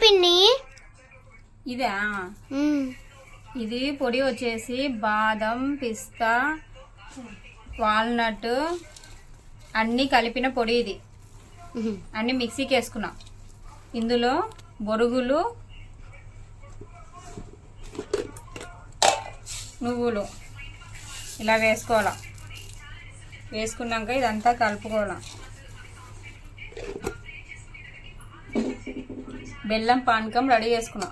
పిన్ని ఇదా ఇది పొడి వచ్చేసి బాదం పిస్తా వాల్నట్ అన్నీ కలిపిన పొడి. ఇది అన్నీ మిక్సీకి వేసుకున్నా. ఇందులో బొరుగులు నువ్వులు ఇలా వేసుకోవాలా. వేసుకున్నాక ఇదంతా కలుపుకోవాలా. బెల్లం పానకం రెడీ చేసుకున్నా.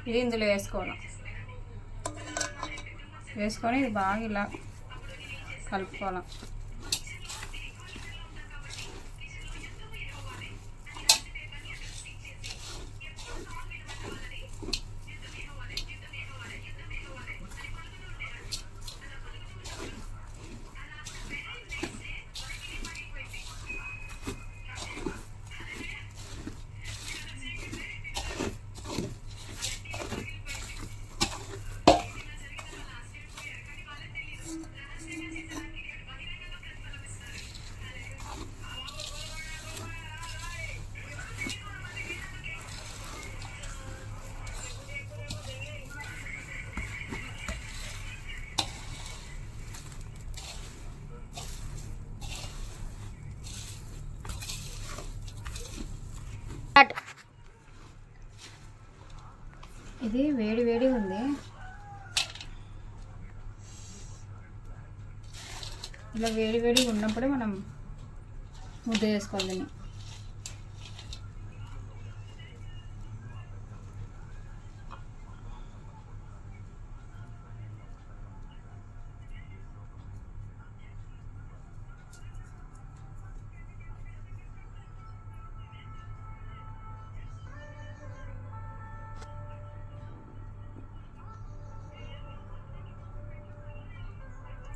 ఇది ఇందులో వేసుకోవాలి. వేసుకొని ఇది బాగా ఇలా కలుపుకోవాలి. ఇది వేడి వేడి ఉంది. ఇలా వేడి వేడిగా ఉన్నప్పుడే మనం ముద్ద చేసుకోవాలి.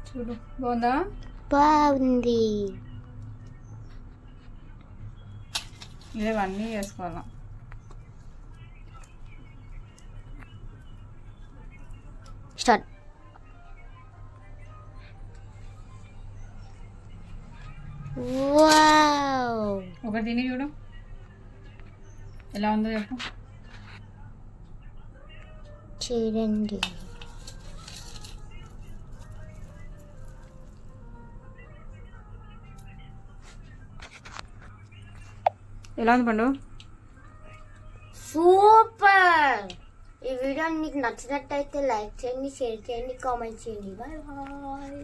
చూడు బాగుందా? బాగుంది. ఇవన్నీ వేసుకోవాలా. స్టార్ట్. వావ్, ఒకటి తిని చూడు ఎలా ఉందో చెప్పు. చూడండి. ఎలా ఉంది పండు? సూపర్. ఈ వీడియో మీకు నచ్చినట్టయితే లైక్ చేయండి, షేర్ చేయండి, కామెంట్ చేయండి. Bye bye.